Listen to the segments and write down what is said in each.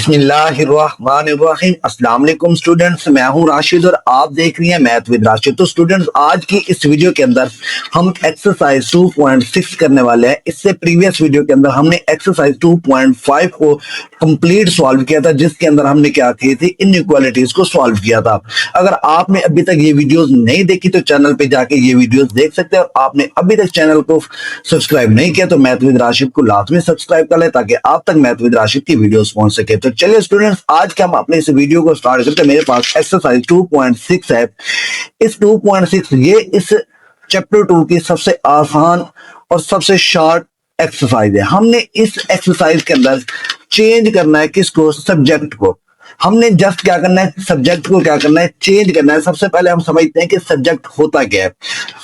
बिस्मिल्लाहिर्रहमानिर्रहीम। अस्सलाम वालेकुम स्टूडेंट्स, मैं हूं राशिद और आप देख रही हैं मैथ विद राशिद। तो स्टूडेंट्स, आज की इस वीडियो के अंदर हम एक्सरसाइज 2.6 करने वाले हैं। इससे प्रीवियस वीडियो के अंदर हमने एक्सरसाइज 2.5 को कंप्लीट सॉल्व किया था, जिसके अंदर हमने क्या की थी, इनइक्वालिटीज को सॉल्व किया था। अगर आपने अभी तक ये वीडियोस नहीं देखी तो चैनल पे जाके ये वीडियोस देख सकते हैं, और आपने अभी तक चैनल को सब्सक्राइब नहीं किया तो मैथ विद राशिद को लाजमी सब्सक्राइब कर ले, ताकि आप तक मैथ विद राशिद की वीडियोस पहुंच सके। तो चलिए स्टूडेंट्स, आज के हम अपने इस वीडियो को स्टार्ट करते हैं। मेरे पास एक्सरसाइज 2.6 है। इस 2.6 ये इस चैप्टर 2 की सबसे आसान और सबसे शॉर्ट एक्सरसाइज है। हमने इस एक्सरसाइज के अंदर चेंज करना है किसको, सब्जेक्ट को। हमने जस्ट क्या करना है, सब्जेक्ट को क्या करना है, चेंज करना है। सबसे पहले हम समझते हैं कि सब्जेक्ट होता क्या है।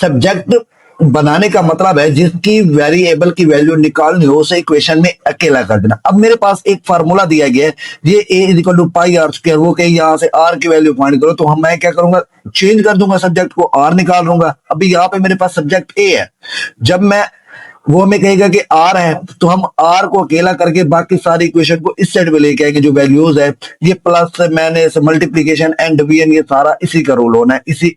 सब्जेक्ट बनाने का मतलब है जिसकी वेरिएबल की वैल्यू निकालनी हो, उसे इक्वेशन में अकेला कर देना। अब मेरे पास एक फार्मूला दिया गया है, ये a equal to pi r square, वो कहीं यहां से r की वैल्यू फाइंड करो। तो मैं क्या करूंगा, चेंज कर दूंगा, सब्जेक्ट को r निकाल लूंगा। अभी यहाँ पे मेरे पास सब्जेक्ट a है, जब मैं वो हमें कहेगा कि r है तो हम r को अकेला करके बाकी सारी इक्वेशन को इस साइड पे लेके आएंगे। जो वैल्यूज है, ये plus minus multiplication and division, ये सारा इसी का रोल होना है इसी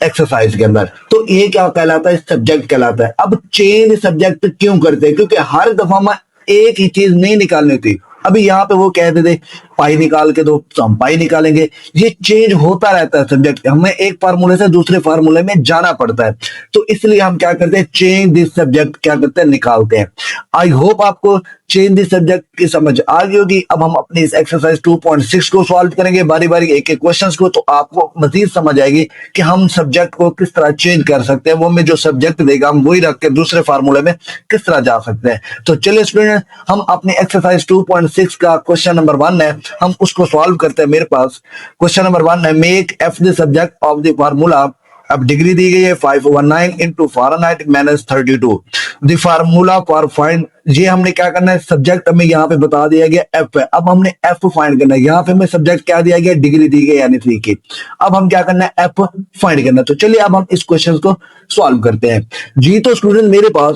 एक्सरसाइज के अंदर। तो ये क्या कहलाता है, सब्जेक्ट कहलाता है। अब चेंज सब्जेक्ट क्यों करते हैं, क्योंकि हर दफा में एक ही चीज नहीं निकालनी होती। अभी यहाँ पे वो कहते थे पाई निकाल के दो, तो हम पाई निकालेंगे। ये चेंज होता रहता है सब्जेक्ट, हमें एक फार्मूले से दूसरे फार्मूले में जाना पड़ता है। तो इसलिए हम क्या करते हैं, चेंज दिस सब्जेक्ट क्या करते हैं, निकालते हैं। आई होप आपको चेंज दिस सब्जेक्ट की समझ आ गई होगी। अब हम अपनी इस एक्सरसाइज 2.6 को सॉल्व करेंगे बारी बारी एक एक क्वेश्चंस को, तो आपको मजीद समझ आएगी कि हम सब्जेक्ट को किस तरह चेंज कर सकते हैं। वो हमें जो सब्जेक्ट देगा हम वही रख के दूसरे फार्मूले में किस तरह जा सकते हैं। तो चलिए स्टूडेंट, हम अपनी एक्सरसाइज 2.6 का क्वेश्चन नंबर 1 है, हम उसको सॉल्व करते हैं। मेरे पास क्वेश्चन नंबर 1 है, make F the subject of the formula. अब डिग्री दी गई है 5/9 into Fahrenheit -32। The formula for find, ये हमने क्या करना है, सब्जेक्ट हमें यहाँ पे बता दिया गया एफ है। अब हमने एफ फाइंड करना है। यहाँ पे हमें सब्जेक्ट क्या दिया गया, डिग्री दी गई यानी 3 की। अब हम क्या करना है, एफ फाइंड करना है। तो चलिए अब हम इस क्वेश्चन को सॉल्व करते हैं जी। तो स्टूडेंट, मेरे पास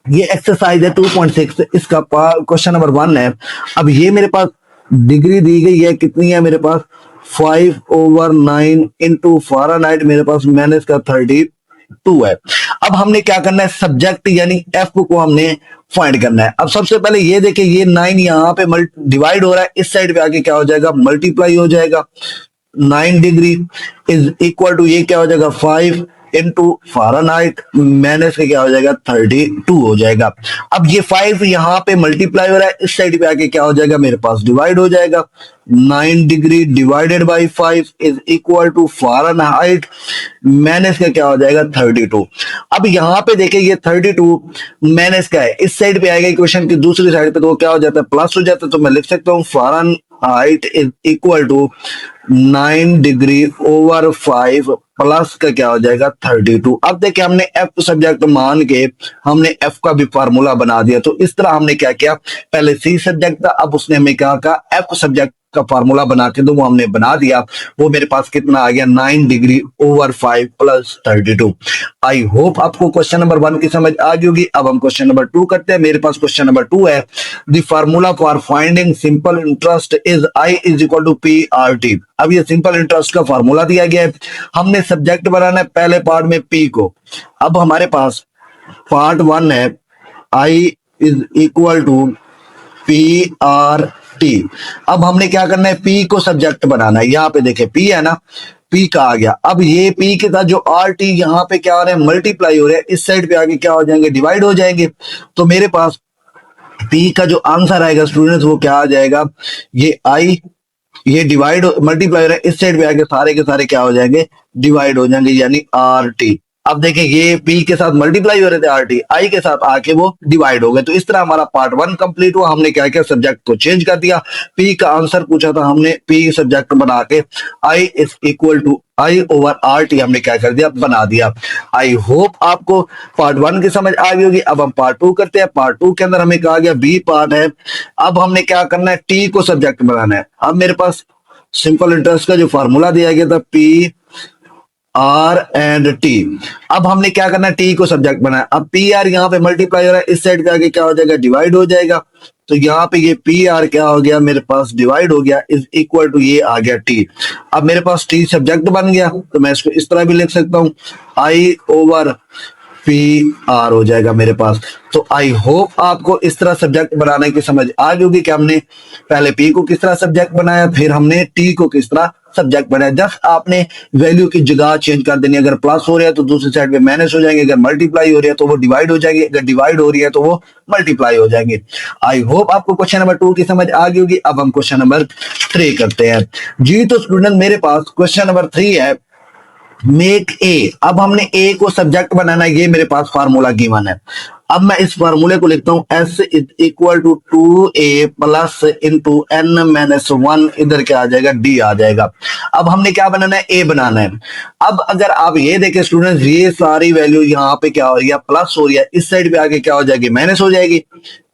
ये एक्सरसाइज है 2.6, इसका क्वेश्चन नंबर 1 है। अब ये मेरे पास डिग्री दी गई है, कितनी है मेरे पास, 5/9 इंटू फ़ारेनहाइट, मेरे पास माइनस का 32 है। अब हमने क्या करना है, सब्जेक्ट यानी एफ को हमने फाइंड करना है। अब सबसे पहले ये देखिए, ये 9 यहाँ पे डिवाइड हो रहा है, इस साइड पे आके क्या हो जाएगा, मल्टीप्लाई हो जाएगा। 9 डिग्री इज इक्वल टू, ये क्या हो जाएगा, 5 इंटू फ़ारेनहाइट माइनस के क्या हो जाएगा, 32 हो जाएगा। अब ये 5 यहाँ पे मल्टीप्लाई हो रहा है, इस साइड पे आके क्या हो जाएगा, मेरे पास डिवाइड हो जाएगा। 9 degree divided by 5 is equal to Fahrenheit minus का क्या हो जाएगा, 32। अब यहाँ पे देखिए, ये 32 माइनस का है, इस साइड पे आएगा इक्वेशन की दूसरी साइड पे, तो वो क्या हो जाता है, प्लस हो जाता है। तो मैं लिख सकता हूँ Fahrenheit is equal to 9 degree over 5 plus का क्या हो जाएगा, 32। अब देखिए, हमने एफ सब्जेक्ट मान के हमने एफ का भी फार्मूला बना दिया। तो इस तरह हमने क्या किया, पहले सी सब्जेक्ट था, अब उसने हमें क्या कहा, एफ सब्जेक्ट का फार्मूला बना के दो, वो हमने बना दिया। वो मेरे पास कितना आ गया, 9 degree over 5 plus 32। I hope आपको क्वेश्चन नंबर 1 की समझ आ गई होगी। अब हम क्वेश्चन नंबर 2 करते हैं। मेरे पास क्वेश्चन नंबर 2 है, the formula for finding simple interest is I is equal to P R T. अब ये सिंपल इंटरेस्ट का फार्मूला दिया गया है, हमने सब्जेक्ट बनाना है पहले पार्ट में पी को। अब हमारे पास पार्ट 1 है, I is equal to P R T. अब हमने क्या करना है, पी को सब्जेक्ट बनाना है। यहाँ पे देखे पी है ना, पी का आ गया। अब ये पी के साथ जो आर टी यहाँ पे क्या हो रहा है, मल्टीप्लाई हो रहा है, इस साइड पे आगे क्या हो जाएंगे, डिवाइड हो जाएंगे। तो मेरे पास पी का जो आंसर आएगा स्टूडेंट्स, वो क्या आ जाएगा, ये आई, ये डिवाइड मल्टीप्लाई हो रहा है, इस साइड पे आके सारे के सारे क्या हो जाएंगे, डिवाइड हो जाएंगे, यानी आर टी। अब देखिए, ये पी के साथ मल्टीप्लाई हो रहे थे, आर टी आई के साथ आके वो डिवाइड हो गए। तो इस तरह हमारा पार्ट 1 कंप्लीट हुआ। हमने क्या किया, सब्जेक्ट को चेंज कर दिया। पी का आंसर पूछा था, हमने पी सब्जेक्ट बना के I is equal to I over R T हमने क्या कर दिया, बना दिया। आई होप आपको पार्ट 1 की समझ आ गई होगी। अब हम पार्ट 2 करते हैं। पार्ट 2 के अंदर हमें कहा गया बी पार्ट है, अब हमने क्या करना है, टी को सब्जेक्ट बनाना है। अब मेरे पास सिंपल इंटरेस्ट का जो फार्मूला दिया गया था, पी आर एंड टी। अब हमने क्या करना है, टी को सब्जेक्ट बनाया। अब पी आर यहाँ पे मल्टीप्लाई हो रहा है, इस साइड पे आगे क्या हो जाएगा, डिवाइड हो जाएगा। तो यहाँ पे ये पी आर क्या हो गया मेरे पास, डिवाइड हो गया, इज इक्वल टू ये आ गया टी। अब मेरे पास टी सब्जेक्ट बन गया, तो मैं इसको इस तरह भी लिख सकता हूँ, आई ओवर पी आर हो जाएगा मेरे पास। तो आई होप आपको इस तरह सब्जेक्ट बनाने की समझ आ गई होगी कि हमने पहले पी को किस तरह सब्जेक्ट बनाया, फिर हमने टी को किस तरह सब्जेक्ट बनाया। जस्ट आपने वैल्यू की जगह चेंज कर देनी, अगर प्लस हो रहा है तो दूसरी साइड पे माइनस हो जाएंगे, अगर मल्टीप्लाई हो रही है तो वो डिवाइड हो जाएगी, अगर डिवाइड हो रही है तो वो मल्टीप्लाई हो जाएंगे। आई होप आपको क्वेश्चन नंबर 2 की समझ आ गई होगी। अब हम क्वेश्चन नंबर 3 करते हैं जी। तो स्टूडेंट मेरे पास क्वेश्चन नंबर 3 है, मेक ए। अब हमने ए को सब्जेक्ट बनाना है, ये मेरे पास फार्मूला गिवन है। अब मैं इस फार्मूले को लिखता हूं, S is equal to 2a plus into n minus 1, इधर क्या आ जाएगा, डी आ जाएगा। अब हमने क्या बनाना है, ए बनाना है। अब अगर आप ये देखें स्टूडेंट्स, ये सारी वैल्यू यहाँ पे क्या हो रही है, प्लस हो रही है, इस साइड पे आके क्या हो जाएगी, माइनस हो जाएगी।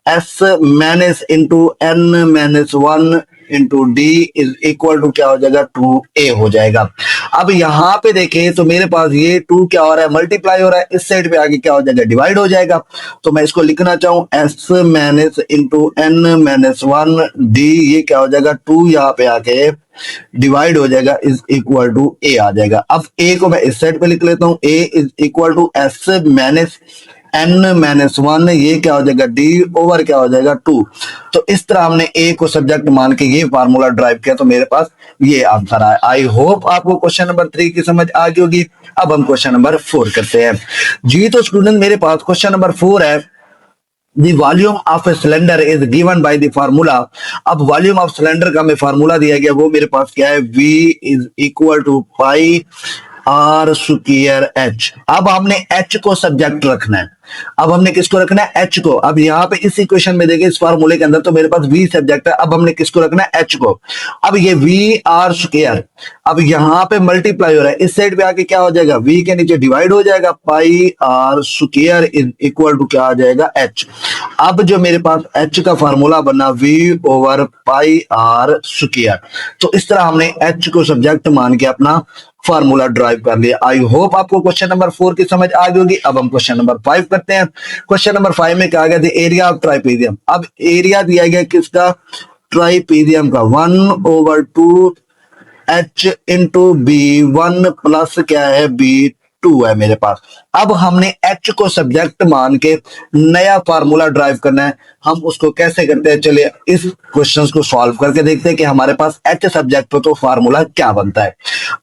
S minus into n minus 1 into d is equal to क्या हो जाएगा, 2a हो जाएगा। अब यहाँ पे देखें तो मेरे पास ये 2 क्या हो रहा है, मल्टीप्लाई हो रहा है, इस साइड पे आगे क्या हो जाएगा, डिवाइड हो जाएगा। तो मैं इसको लिखना चाहूँ, S minus into n minus 1 d, ये क्या हो जाएगा, 2 यहाँ पे आके डिवाइड हो जाएगा, इज इक्वल टू ए आ जाएगा। अब ए को मैं इस साइड पे लिख लेता हूँ, A is equal to S minus N minus 1, ये क्या हो जाएगा, डी ओवर क्या हो जाएगा, 2। तो इस तरह हमने ए को सब्जेक्ट मान के ये फार्मूला ड्राइव किया, तो मेरे पास ये आंसर आया। आई होप आपको क्वेश्चन नंबर 3 की समझ आ गई होगी। अब हम क्वेश्चन नंबर 4 करते हैं जी। तो स्टूडेंट मेरे पास क्वेश्चन नंबर 4 है, The volume of a cylinder is given by the formula। अब वॉल्यूम ऑफ सिलेंडर का हमें फार्मूला दिया गया, वो मेरे पास क्या है, V is equal to pi r square h. अब हमने एच को सब्जेक्ट रखना है। अब हमने किसको रखना है, एच को। अब यहाँ पे इस इक्वेशन में देखिए, इस फार्मूले के अंदर तो मेरे पास v सब्जेक्ट है, अब हमने किसको रखना है, एच को। अब ये वी आर स्क्वायर, अब यहाँ पे मल्टीप्लाई हो रहा है, इस साइड पे आके क्या हो जाएगा, v के नीचे डिवाइड हो जाएगा, pi r square is equal to क्या आ जाएगा, एच। अब जो मेरे पास एच का फार्मूला बना, v over pi r square. तो इस तरह हमने एच को सब्जेक्ट मान के अपना फार्मूला ड्राइव कर लिया। आई होप आपको क्वेश्चन नंबर 4 की समझ आ गई होगी। अब हम क्वेश्चन नंबर 5 करते हैं। क्वेश्चन नंबर 5 में कहा गया था एरिया ऑफ ट्राइपीजियम। अब एरिया दिया गया किसका, ट्राइपीजियम का, 1/2 एच इंटू बी, 1 प्लस क्या है, बी 2 है मेरे पास। अब हमने एच को सब्जेक्ट मान के नया फार्मूला ड्राइव करना है। हम उसको कैसे करते हैं, चलिए इस क्वेश्चंस को सॉल्व करके देखते हैं कि हमारे पास एच सब्जेक्ट पे तो फार्मूला क्या बनता है।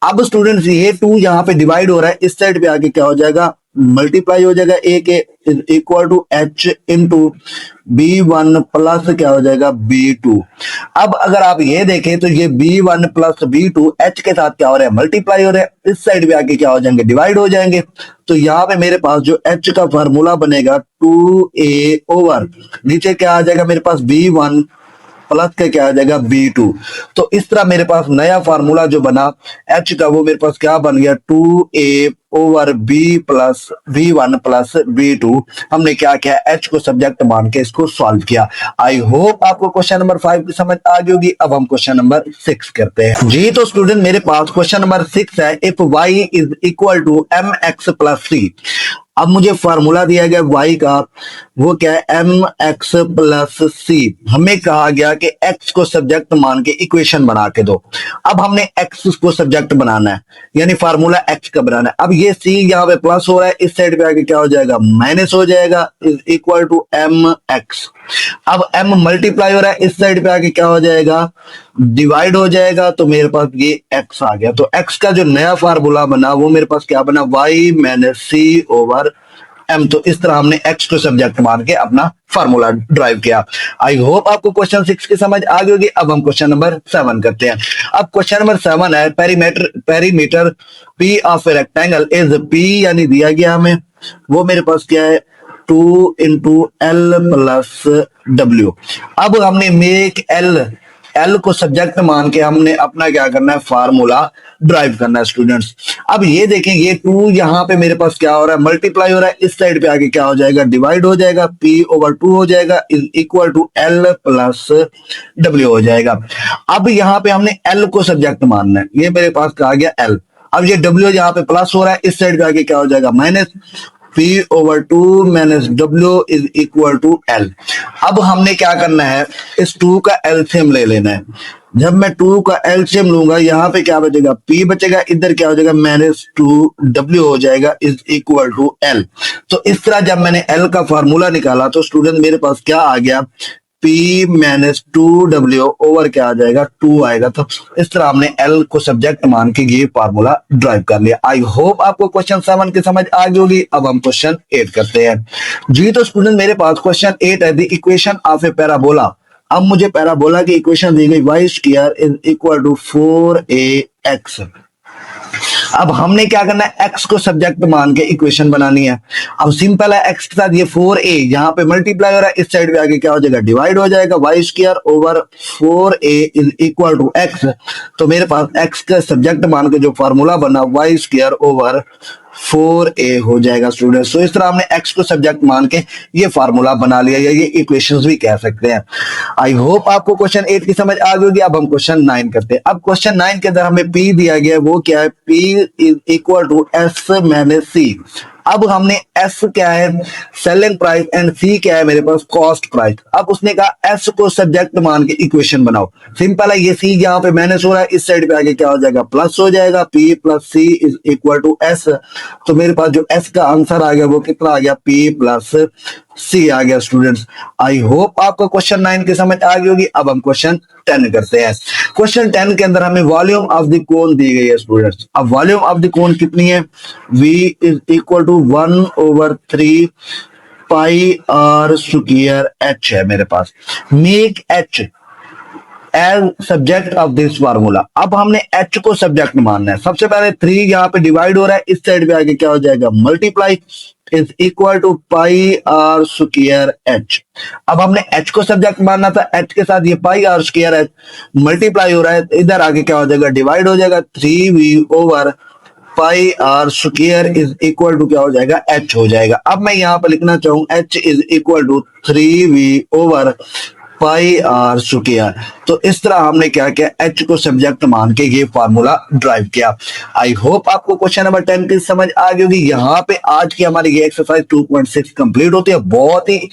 अब स्टूडेंट्स ये 2 यहाँ पे डिवाइड हो रहा है, इस साइड पे आके क्या हो जाएगा, मल्टीप्लाई हो जाएगा, A K is equal to h into B1 plus क्या हो जाएगा, B2। अब अगर आप ये देखें तो ये B1 प्लस B2 एच के साथ क्या हो रहा है, मल्टीप्लाई हो रहा है, इस साइड पे आके क्या हो जाएंगे, डिवाइड हो जाएंगे। तो यहाँ पे मेरे पास जो एच का फार्मूला बनेगा 2a ओवर नीचे क्या आ जाएगा मेरे पास, B1 प्लस का क्या आ जाएगा, B2। तो इस तरह मेरे पास नया फार्मूला जो बना H का, वो मेरे पास क्या बन गया, 2a over B plus B1 plus B2। हमने क्या किया, H को सब्जेक्ट मान के इसको सॉल्व किया। आई होप आपको क्वेश्चन नंबर 5 की समझ आ गई होगी। अब हम क्वेश्चन नंबर 6 करते हैं जी। तो स्टूडेंट मेरे पास क्वेश्चन नंबर 6 है, if y is equal to mx plus c। अब मुझे फार्मूला दिया गया y का, वो क्या है, mx प्लस c। हमें कहा गया कि x को सब्जेक्ट मान के इक्वेशन बना के दो। अब हमने x को सब्जेक्ट बनाना है, यानी फार्मूला x का बनाना है। अब ये c यहाँ पे प्लस हो रहा है, इस साइड पे आके क्या हो जाएगा, माइनस हो जाएगा, इज इक्वल टू mx। अब m मल्टीप्लाई हो रहा है, इस साइड पे आके क्या हो जाएगा, डिवाइड हो जाएगा, तो मेरे पास ये x आ गया। तो x का जो नया फार्मूला बना, वो मेरे पास क्या बना, y minus c over m। तो इस तरह हमने x को सब्जेक्ट मान के अपना फार्मूला ड्राइव किया। आई होप आपको क्वेश्चन 6 की समझ आ गई होगी। अब हम क्वेश्चन नंबर 7 करते हैं। अब क्वेश्चन नंबर 7 है, perimeter p of a rectangle is p, यानी दिया गया हमें, वो मेरे पास क्या है, 2 इंटू एल प्लस डब्ल्यू। अब हमने मेक एल को सब्जेक्ट मान के हमने अपना क्या करना है, फार्मूला ड्राइव करना है स्टूडेंट्स। अब ये देखें, ये 2 यहाँ पे मेरे पास क्या हो रहा है, मल्टीप्लाई हो रहा है, इस साइड पे आके क्या हो जाएगा, डिवाइड हो जाएगा, p ओवर 2 हो जाएगा, is equal to l plus डब्ल्यू हो जाएगा। अब यहाँ पे हमने एल को सब्जेक्ट मानना है, ये मेरे पास कहा गया एल। अब ये डब्ल्यू यहाँ पे प्लस हो रहा है, इस साइड पे आके क्या हो जाएगा, minus. P over 2 minus W is equal to L। अब हमने क्या करना है, इस 2 का एलसीएम ले लेना है। जब मैं 2 का एलसीएम लूंगा, यहाँ पे क्या बचेगा, P बचेगा, इधर क्या हो जाएगा, -2W हो जाएगा इज इक्वल टू L। तो इस तरह जब मैंने L का फार्मूला निकाला तो स्टूडेंट मेरे पास क्या आ गया, P -2W ओवर क्या आ जाएगा, 2 आएगा। तो इस तरह हमने L को सब्जेक्ट मान के ये फार्मूला ड्राइव कर लिया। आई होप आपको क्वेश्चन 7 की समझ आ गई होगी। अब हम क्वेश्चन 8 करते हैं जी। तो स्टूडेंट मेरे पास क्वेश्चन 8 है, the equation of a parabola. अब मुझे पैराबोला की इक्वेशन दी गई, y square is equal to 4ax। अब हमने क्या करना है, x को सब्जेक्ट मान के इक्वेशन बनानी है। अब सिंपल है, x के साथ ये 4a यहाँ पे मल्टीप्लाई हो रहा है, इस साइड पे आगे क्या हो जाएगा, डिवाइड हो जाएगा। y square over 4a is equal to x। तो मेरे पास x का सब्जेक्ट मान के जो फॉर्मूला बना, y स्क्वायर ओवर 4a हो जाएगा स्टूडेंट। सो इस तरह हमने x को सब्जेक्ट मान के ये फार्मूला बना लिया, या ये इक्वेशंस भी कह सकते हैं। आई होप आपको क्वेश्चन 8 की समझ आ गई होगी। अब हम क्वेश्चन 9 करते हैं। अब क्वेश्चन 9 के अंदर हमें p दिया गया है, वो क्या है, p is equal to s minus c। अब हमने S क्या है, सेलिंग प्राइस, एंड C क्या है मेरे पास, कॉस्ट प्राइस। अब उसने कहा S को सब्जेक्ट मान के इक्वेशन बनाओ। सिंपल है, ये C यहाँ पे माइनस हो रहा है, इस साइड पे आगे क्या हो जाएगा, प्लस हो जाएगा। P plus C is equal to S। तो मेरे पास जो S का आंसर आ गया वो कितना आ गया, P प्लस C आ गया स्टूडेंट्स। आई होप आपको क्वेश्चन 9 की समझ आ गई होगी। अब हम क्वेश्चन 10 करते हैं। क्वेश्चन 10 के अंदर हमें वॉल्यूम ऑफ द कोन दी गई है स्टूडेंट्स। अब वॉल्यूम ऑफ द कोन कितनी है, V is equal to 1/3 pi r square h है मेरे पास। Make h as subject of this formula. अब हमने h को सब्जेक्ट मानना है। सबसे पहले 3 यहाँ पे डिवाइड हो रहा है, इस साइड पे आगे क्या हो जाएगा, multiply is equal to pi r square h। अब हमने h को सब्जेक्ट मानना था, h के साथ ये पाई r स्क्वायर h मल्टीप्लाई हो रहा है, इधर आगे क्या हो जाएगा, डिवाइड हो जाएगा। 3v over pi r square is equal to क्या हो जाएगा, h हो जाएगा। अब मैं यहाँ पर लिखना चाहूँ h is equal to 3v over pi r square. तो इस तरह हमने क्या किया, h को सब्जेक्ट मान के ये फार्मूला ड्राइव किया। आई होप आपको क्वेश्चन नंबर 10 की समझ आ गई होगी। यहाँ पे आज की हमारी ये एक्सरसाइज 2.6 कंप्लीट होती है। बहुत ही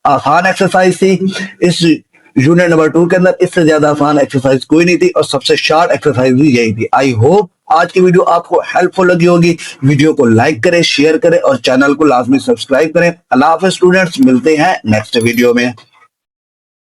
आसान एक्सरसाइज थी। इस यूनिट नंबर 2 के अंदर इससे ज्यादा आसान एक्सरसाइज कोई नहीं थी, और सबसे शॉर्ट एक्सरसाइज भी यही थी। आई होप आज की वीडियो आपको हेल्पफुल लगी होगी। वीडियो को लाइक करें, शेयर करें और चैनल को लाजमी सब्सक्राइब करें। अल्लाह हाफिज़ स्टूडेंट्स, मिलते हैं नेक्स्ट वीडियो में।